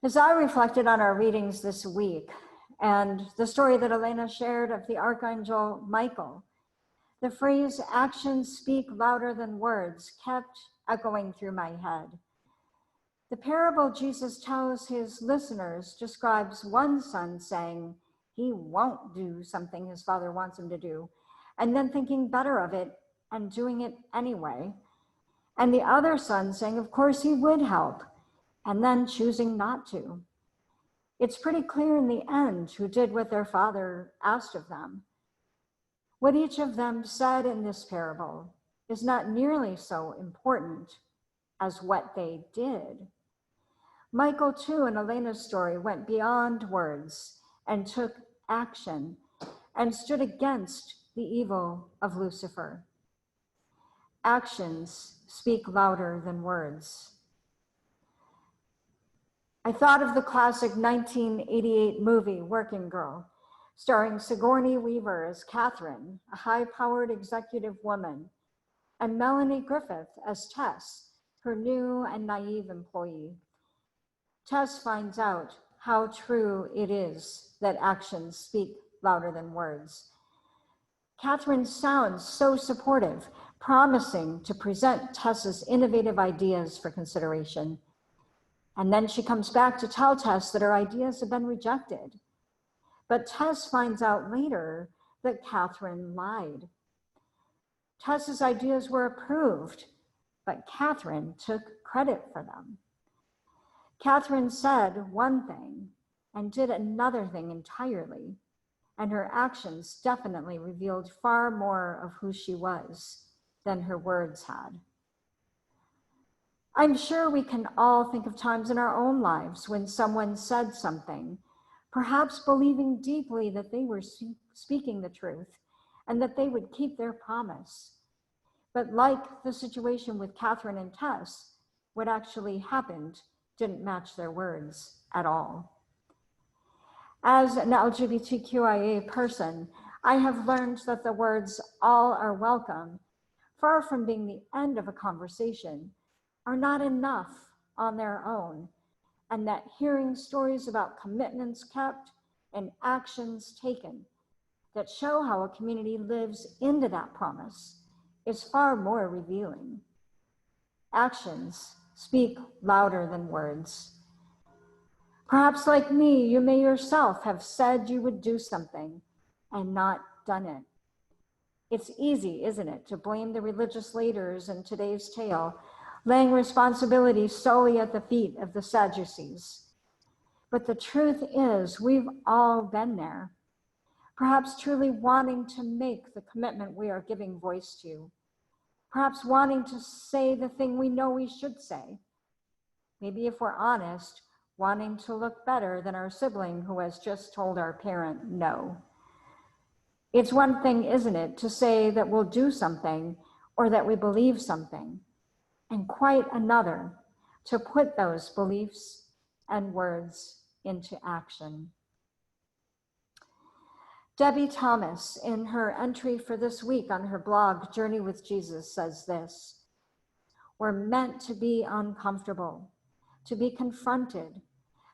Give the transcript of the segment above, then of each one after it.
As I reflected on our readings this week and the story that Alena shared of the archangel Michael, the phrase actions speak louder than words kept echoing through my head. The parable Jesus tells his listeners describes one son saying he won't do something his father wants him to do, and then thinking better of it and doing it anyway. And the other son saying, of course he would help, and then choosing not to. It's pretty clear in the end who did what their father asked of them. What each of them said in this parable is not nearly so important as what they did. Michael, too, in Alena's story, went beyond words and took action and stood against the evil of Lucifer. Actions speak louder than words. I thought of the classic 1988 movie, Working Girl, starring Sigourney Weaver as Catherine, a high-powered executive woman, and Melanie Griffith as Tess, her new and naive employee. Tess finds out how true it is that actions speak louder than words. Catherine sounds so supportive, promising to present Tess's innovative ideas for consideration. And then she comes back to tell Tess that her ideas have been rejected. But Tess finds out later that Catherine lied. Tess's ideas were approved, but Catherine took credit for them. Catherine said one thing and did another thing entirely, and her actions definitely revealed far more of who she was than her words had. I'm sure we can all think of times in our own lives when someone said something, perhaps believing deeply that they were speaking the truth and that they would keep their promise. But like the situation with Catherine and Tess, what actually happened didn't match their words at all. As an LGBTQIA person, I have learned that the words "all are welcome," far from being the end of a conversation, are not enough on their own, and that hearing stories about commitments kept and actions taken that show how a community lives into that promise is far more revealing. Actions speak louder than words. Perhaps like me, you may yourself have said you would do something and not done it. It's easy, isn't it, to blame the religious leaders in today's tale, laying responsibility solely at the feet of the Sadducees. But the truth is, we've all been there, perhaps truly wanting to make the commitment we are giving voice to, perhaps wanting to say the thing we know we should say. Maybe if we're honest, wanting to look better than our sibling who has just told our parent no. It's one thing, isn't it, to say that we'll do something or that we believe something, and quite another to put those beliefs and words into action. Debbie Thomas, in her entry for this week on her blog, Journey with Jesus, says this: we're meant to be uncomfortable, to be confronted,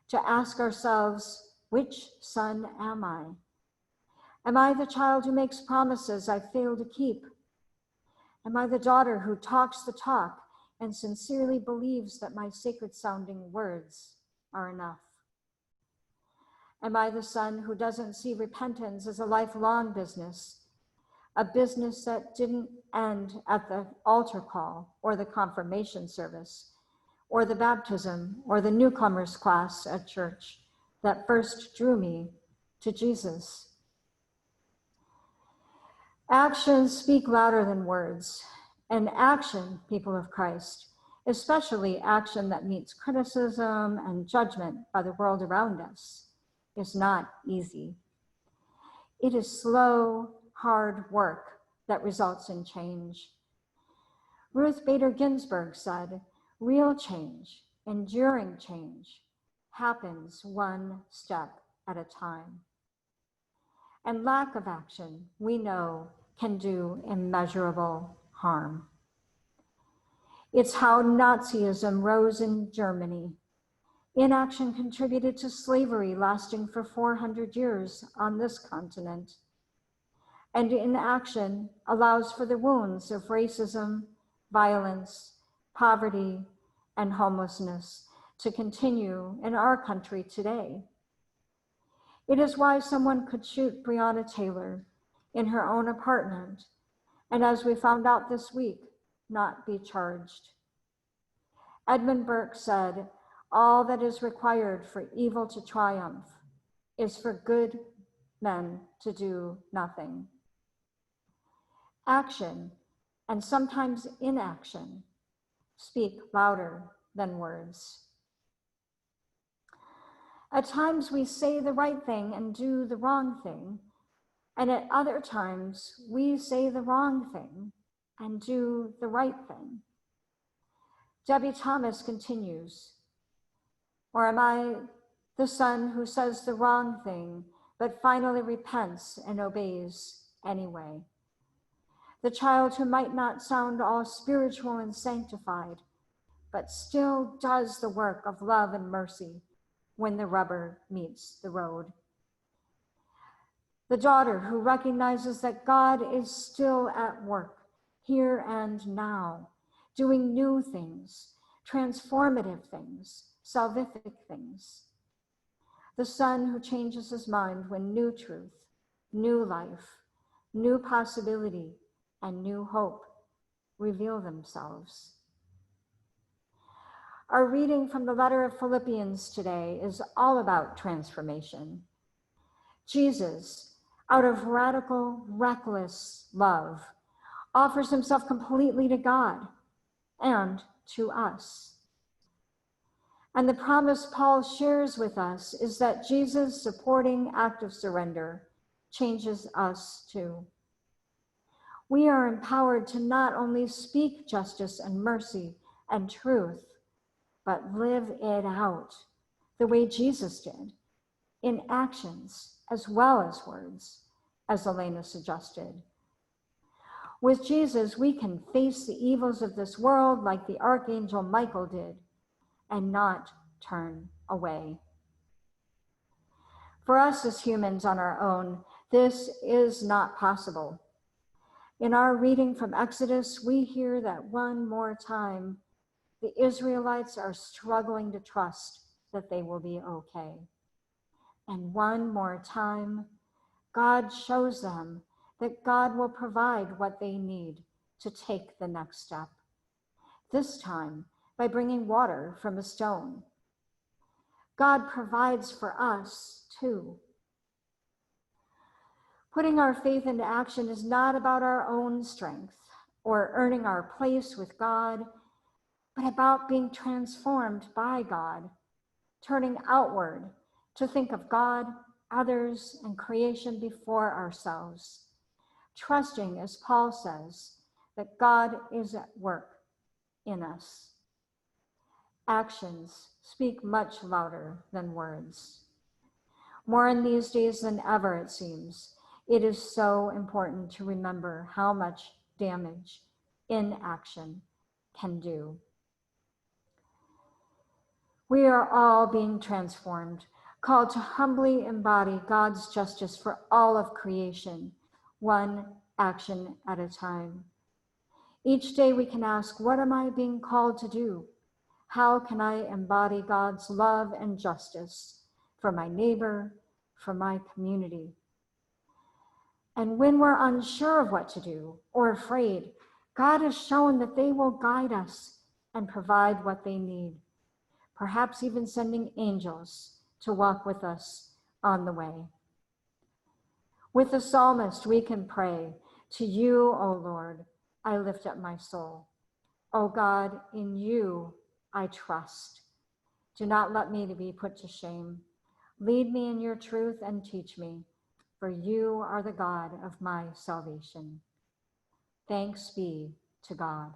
to ask ourselves, which son am I? Am I the child who makes promises I fail to keep? Am I the daughter who talks the talk and sincerely believes that my sacred sounding words are enough? Am I the son who doesn't see repentance as a lifelong business, a business that didn't end at the altar call or the confirmation service, or the baptism or the newcomers class at church that first drew me to Jesus? Actions speak louder than words, and action, people of Christ, especially action that meets criticism and judgment by the world around us, is not easy. It is slow, hard work that results in change. Ruth Bader Ginsberg said, real change, enduring change, happens one step at a time. And lack of action, we know, can do immeasurable harm. It's how Nazism rose in Germany. Inaction contributed to slavery lasting for 400 years on this continent. And inaction allows for the wounds of racism, violence, poverty, and homelessness to continue in our country today. It is why someone could shoot Breonna Taylor in her own apartment, and as we found out this week, not be charged. Edmund Burke said, "All that is required for evil to triumph is for good men to do nothing." Action, and sometimes inaction, speak louder than words. At times we say the right thing and do the wrong thing, and at other times we say the wrong thing and do the right thing. Debie Thomas continues, or am I the son who says the wrong thing, but finally repents and obeys anyway? The child who might not sound all spiritual and sanctified, but still does the work of love and mercy when the rubber meets the road. The daughter who recognizes that God is still at work, here and now, doing new things, transformative things, salvific things. The son who changes his mind when new truth, new life, new possibility, and new hope reveal themselves. Our reading from the letter of Philippians today is all about transformation. Jesus, out of radical, reckless love, offers himself completely to God and to us. And the promise Paul shares with us is that Jesus' supporting act of surrender changes us too. We are empowered to not only speak justice and mercy and truth, but live it out the way Jesus did, in actions as well as words, as Alena suggested. With Jesus, we can face the evils of this world like the archangel Michael did and not turn away. For us as humans on our own, this is not possible. In our reading from Exodus, we hear that one more time, the Israelites are struggling to trust that they will be okay. And one more time, God shows them that God will provide what they need to take the next step. This time, by bringing water from a stone. God provides for us too. Putting our faith into action is not about our own strength or earning our place with God, but about being transformed by God, turning outward to think of God, others, and creation before ourselves, trusting, as Paul says, that God is at work in us. Actions speak much louder than words. More in these days than ever, it seems, it is so important to remember how much damage inaction can do. We are all being transformed, called to humbly embody God's justice for all of creation, one action at a time. Each day we can ask, what am I being called to do? How can I embody God's love and justice for my neighbor, for my community? And when we're unsure of what to do or afraid, God has shown that they will guide us and provide what they need, perhaps even sending angels to walk with us on the way. With the psalmist, we can pray, "To you, O Lord, I lift up my soul. O God, in you I trust. Do not let me to be put to shame. Lead me in your truth and teach me, for you are the God of my salvation." Thanks be to God.